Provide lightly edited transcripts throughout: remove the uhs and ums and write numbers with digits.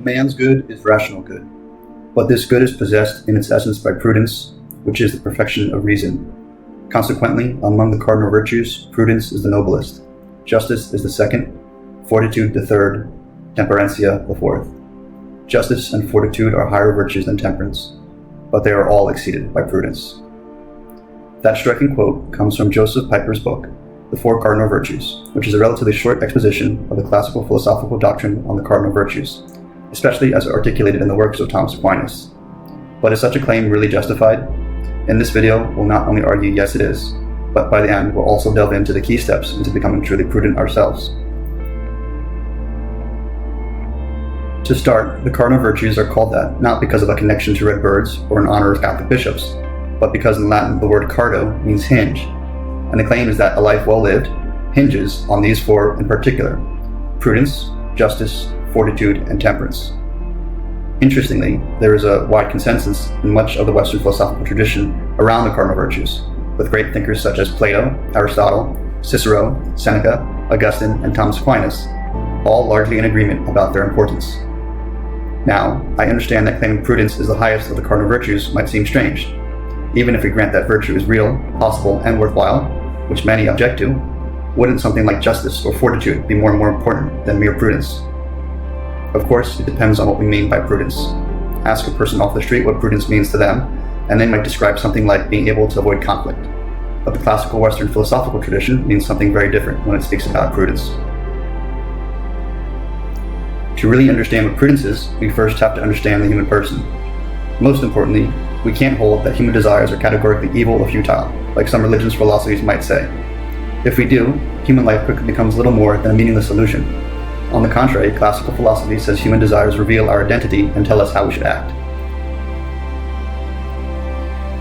Man's good is rational good, but this good is possessed in its essence by prudence, which is the perfection of reason. Consequently, among the cardinal virtues, prudence is the noblest, justice is the second, fortitude the third, temperancia the fourth. Justice and fortitude are higher virtues than temperance, but they are all exceeded by prudence. That striking quote comes from Josef Pieper's book, The Four Cardinal Virtues, which is a relatively short exposition of the classical philosophical doctrine on the cardinal virtues, especially as articulated in the works of Thomas Aquinas. But is such a claim really justified? In this video, we'll not only argue yes it is, but by the end we'll also delve into the key steps into becoming truly prudent ourselves. To start, the cardinal virtues are called that not because of a connection to red birds or in honor of Catholic bishops, but because in Latin the word cardo means hinge, and the claim is that a life well lived hinges on these four in particular: prudence, justice, fortitude, and temperance. Interestingly, there is a wide consensus in much of the Western philosophical tradition around the cardinal virtues, with great thinkers such as Plato, Aristotle, Cicero, Seneca, Augustine, and Thomas Aquinas, all largely in agreement about their importance. Now, I understand that claiming prudence is the highest of the cardinal virtues might seem strange. Even if we grant that virtue is real, possible, and worthwhile, which many object to, wouldn't something like justice or fortitude be more and more important than mere prudence? Of course, it depends on what we mean by prudence. Ask a person off the street what prudence means to them, and they might describe something like being able to avoid conflict. But the classical Western philosophical tradition means something very different when it speaks about prudence. To really understand what prudence is, we first have to understand the human person. Most importantly, we can't hold that human desires are categorically evil or futile, like some religious philosophies might say. If we do, human life quickly becomes little more than a meaningless illusion. On the contrary, classical philosophy says human desires reveal our identity and tell us how we should act.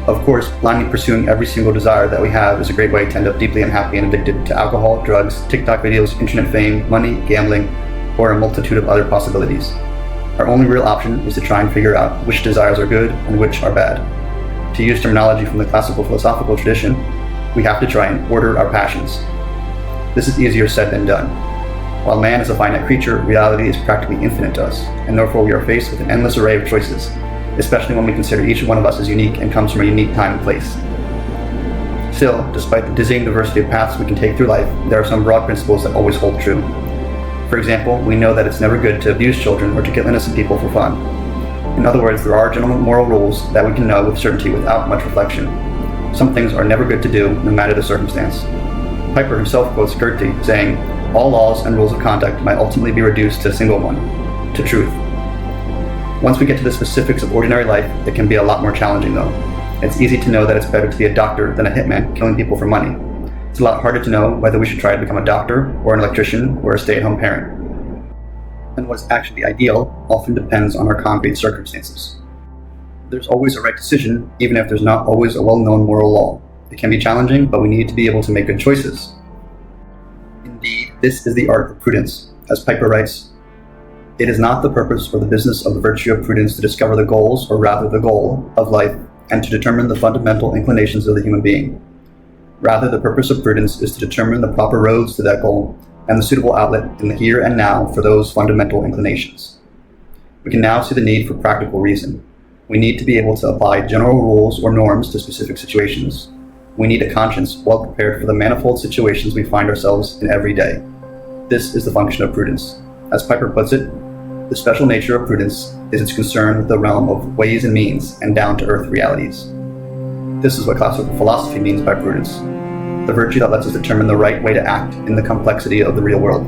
Of course, blindly pursuing every single desire that we have is a great way to end up deeply unhappy and addicted to alcohol, drugs, TikTok videos, internet fame, money, gambling, or a multitude of other possibilities. Our only real option is to try and figure out which desires are good and which are bad. To use terminology from the classical philosophical tradition, we have to try and order our passions. This is easier said than done. While man is a finite creature, reality is practically infinite to us, and therefore we are faced with an endless array of choices, especially when we consider each one of us as unique and comes from a unique time and place. Still, despite the dizzying diversity of paths we can take through life, there are some broad principles that always hold true. For example, we know that it's never good to abuse children or to kill innocent people for fun. In other words, there are general moral rules that we can know with certainty without much reflection. Some things are never good to do, no matter the circumstance. Pieper himself quotes Goethe, saying, "All laws and rules of conduct might ultimately be reduced to a single one, to truth." Once we get to the specifics of ordinary life, it can be a lot more challenging though. It's easy to know that it's better to be a doctor than a hitman killing people for money. It's a lot harder to know whether we should try to become a doctor, or an electrician, or a stay-at-home parent. And what's actually ideal often depends on our concrete circumstances. There's always a right decision, even if there's not always a well-known moral law. It can be challenging, but we need to be able to make good choices. Indeed, this is the art of prudence. As Pieper writes, "It is not the purpose or the business of the virtue of prudence to discover the goals, or rather the goal, of life, and to determine the fundamental inclinations of the human being. Rather, the purpose of prudence is to determine the proper roads to that goal and the suitable outlet in the here and now for those fundamental inclinations." We can now see the need for practical reason. We need to be able to apply general rules or norms to specific situations. We need a conscience well prepared for the manifold situations we find ourselves in every day. This is the function of prudence. As Pieper puts it, the special nature of prudence is its concern with the realm of ways and means and down-to-earth realities. This is what classical philosophy means by prudence, the virtue that lets us determine the right way to act in the complexity of the real world.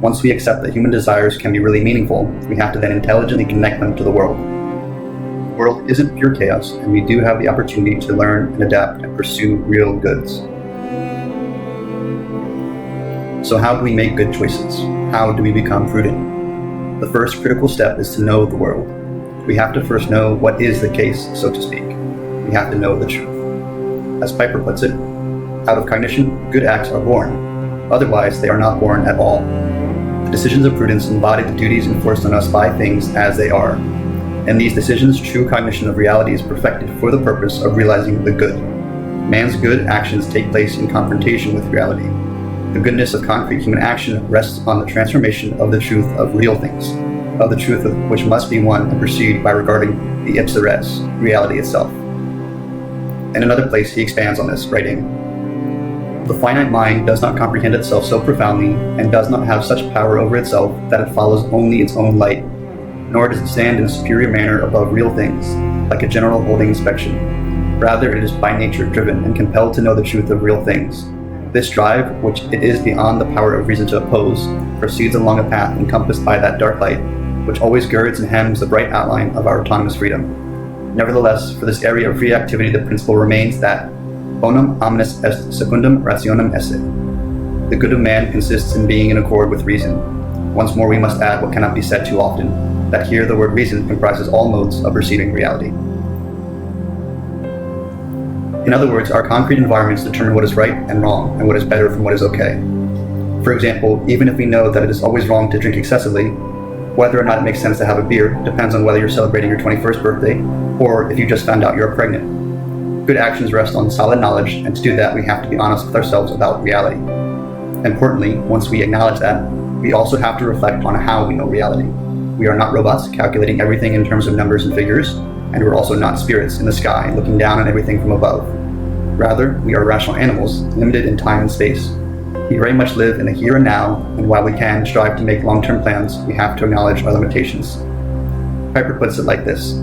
Once we accept that human desires can be really meaningful, we have to then intelligently connect them to the world. The world isn't pure chaos, and we do have the opportunity to learn and adapt and pursue real goods. So how do we make good choices? How do we become prudent? The first critical step is to know the world. We have to first know what is the case, so to speak. We have to know the truth. As Pieper puts it, out of cognition, good acts are born. Otherwise, they are not born at all. The decisions of prudence embody the duties enforced on us by things as they are. In these decisions, true cognition of reality is perfected for the purpose of realizing the good. Man's good actions take place in confrontation with reality. The goodness of concrete human action rests on the transformation of the truth of real things. of the truth which must be won and pursued by regarding the ipsa res, reality itself. In another place he expands on this, writing, "The finite mind does not comprehend itself so profoundly, and does not have such power over itself that it follows only its own light, nor does it stand in a superior manner above real things, like a general holding inspection. Rather, it is by nature driven and compelled to know the truth of real things. This drive, which it is beyond the power of reason to oppose, proceeds along a path encompassed by that dark light, which always girds and hems the bright outline of our autonomous freedom. Nevertheless, for this area of free activity, the principle remains that bonum omnis est secundum rationem esse. The good of man consists in being in accord with reason. Once more we must add what cannot be said too often, that here the word reason comprises all modes of perceiving reality." In other words, our concrete environments determine what is right and wrong, and what is better from what is okay. For example, even if we know that it is always wrong to drink excessively, whether or not it makes sense to have a beer depends on whether you're celebrating your 21st birthday, or if you just found out you're pregnant. Good actions rest on solid knowledge, and to do that we have to be honest with ourselves about reality. Importantly, once we acknowledge that, we also have to reflect on how we know reality. We are not robots calculating everything in terms of numbers and figures, and we're also not spirits in the sky looking down on everything from above. Rather, we are rational animals, limited in time and space. We very much live in the here and now, and while we can strive to make long-term plans, we have to acknowledge our limitations. Pieper puts it like this: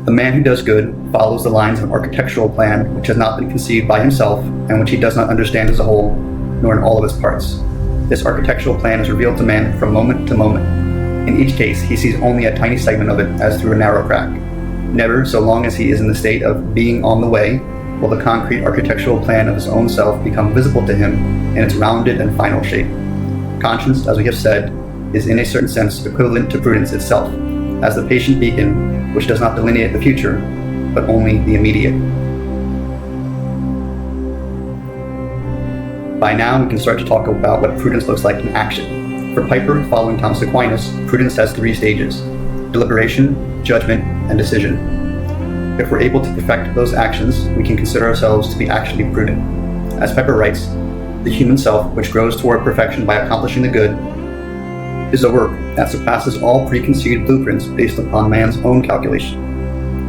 "The man who does good follows the lines of an architectural plan which has not been conceived by himself, and which he does not understand as a whole, nor in all of its parts. This architectural plan is revealed to man from moment to moment. In each case, he sees only a tiny segment of it as through a narrow crack. Never, so long as he is in the state of being on the way, will the concrete architectural plan of his own self become visible to him in its rounded and final shape. Conscience, as we have said, is in a certain sense equivalent to prudence itself, as the patient beacon which does not delineate the future, but only the immediate." By now, we can start to talk about what prudence looks like in action. For Pieper, following Thomas Aquinas, prudence has 3 stages: deliberation, judgment, and decision. If we're able to perfect those actions, we can consider ourselves to be actually prudent. As Pieper writes, "The human self, which grows toward perfection by accomplishing the good, is a work that surpasses all preconceived blueprints based upon man's own calculation.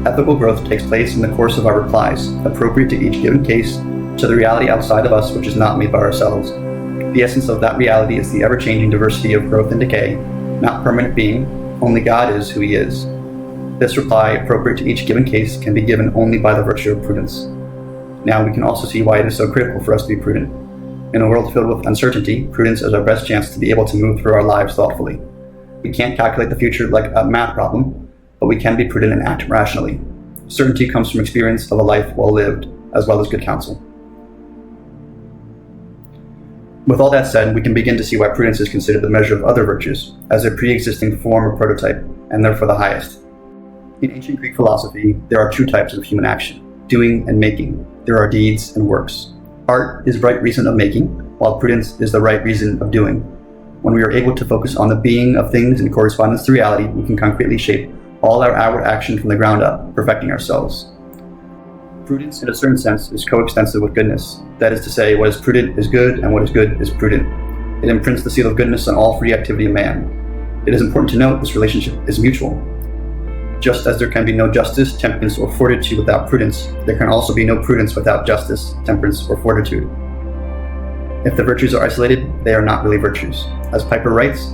Ethical growth takes place in the course of our replies, appropriate to each given case, to the reality outside of us which is not made by ourselves. The essence of that reality is the ever-changing diversity of growth and decay, not permanent being. Only God is who he is. This reply, appropriate to each given case, can be given only by the virtue of prudence." Now we can also see why it is so critical for us to be prudent. In a world filled with uncertainty, prudence is our best chance to be able to move through our lives thoughtfully. We can't calculate the future like a math problem, but we can be prudent and act rationally. Certainty comes from experience of a life well lived, as well as good counsel. With all that said, we can begin to see why prudence is considered the measure of other virtues, as a pre-existing form or prototype, and therefore the highest. In ancient Greek philosophy, there are 2 types of human action: doing and making. There are deeds and works. Art is right reason of making, while prudence is the right reason of doing. When we are able to focus on the being of things in correspondence to reality, we can concretely shape all our outward action from the ground up, perfecting ourselves. Prudence, in a certain sense, is coextensive with goodness. That is to say, what is prudent is good, and what is good is prudent. It imprints the seal of goodness on all free activity of man. It is important to note this relationship is mutual. Just as there can be no justice, temperance, or fortitude without prudence, there can also be no prudence without justice, temperance, or fortitude. If the virtues are isolated, they are not really virtues. As Pieper writes,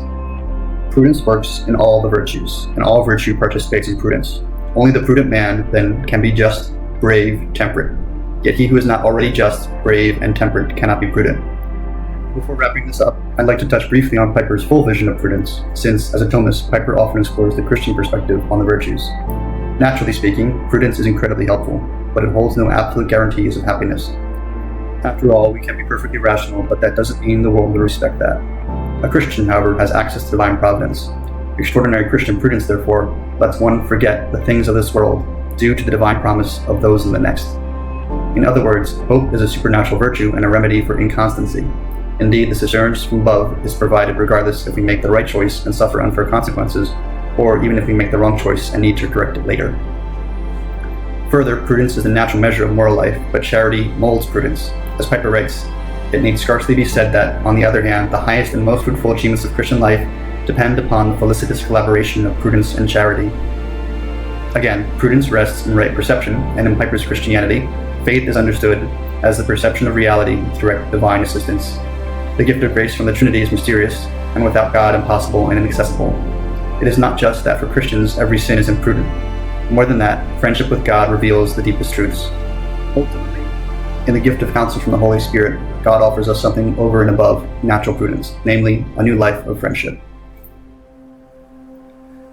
"Prudence works in all the virtues, and all virtue participates in prudence. Only the prudent man, then, can be just, brave, temperate. Yet he who is not already just, brave, and temperate cannot be prudent." Before wrapping this up, I'd like to touch briefly on Pieper's full vision of prudence, since, as a Thomist, Pieper often explores the Christian perspective on the virtues. Naturally speaking, prudence is incredibly helpful, but it holds no absolute guarantees of happiness. After all, we can be perfectly rational, but that doesn't mean the world will respect that. A Christian, however, has access to divine providence. Extraordinary Christian prudence, therefore, lets one forget the things of this world, due to the divine promise of those in the next. In other words, hope is a supernatural virtue and a remedy for inconstancy. Indeed, this assurance from above is provided regardless if we make the right choice and suffer unfair consequences, or even if we make the wrong choice and need to correct it later. Further, prudence is the natural measure of moral life, but charity molds prudence. As Pieper writes, "It need scarcely be said that, on the other hand, the highest and most fruitful achievements of Christian life depend upon the felicitous collaboration of prudence and charity. Again, prudence rests in right perception, and in Pieper's Christianity, faith is understood as the perception of reality with direct divine assistance. The gift of grace from the Trinity is mysterious, and without God impossible and inaccessible. It is not just that for Christians every sin is imprudent. More than that, friendship with God reveals the deepest truths. Ultimately, in the gift of counsel from the Holy Spirit, God offers us something over and above natural prudence, namely, a new life of friendship.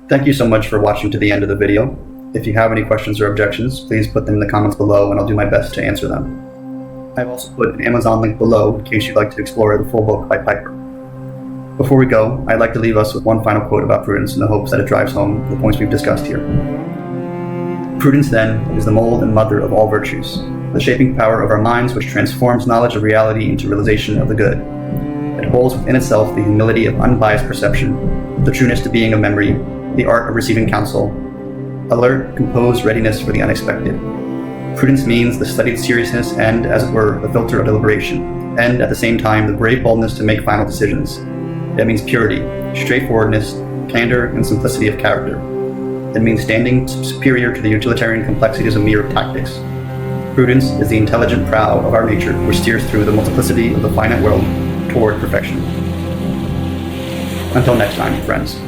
Thank you so much for watching to the end of the video. If you have any questions or objections, please put them in the comments below and I'll do my best to answer them. I've also put an Amazon link below in case you'd like to explore the full book by Pieper. Before we go, I'd like to leave us with one final quote about prudence in the hopes that it drives home the points we've discussed here. Prudence, then, is the mold and mother of all virtues, the shaping power of our minds which transforms knowledge of reality into realization of the good. It holds within itself the humility of unbiased perception, the trueness to being of memory, the art of receiving counsel, alert, composed readiness for the unexpected. Prudence means the studied seriousness and, as it were, the filter of deliberation, and at the same time the brave boldness to make final decisions. It means purity, straightforwardness, candor, and simplicity of character. It means standing superior to the utilitarian complexities of mere tactics. Prudence is the intelligent prow of our nature which steers through the multiplicity of the finite world toward perfection. Until next time, friends.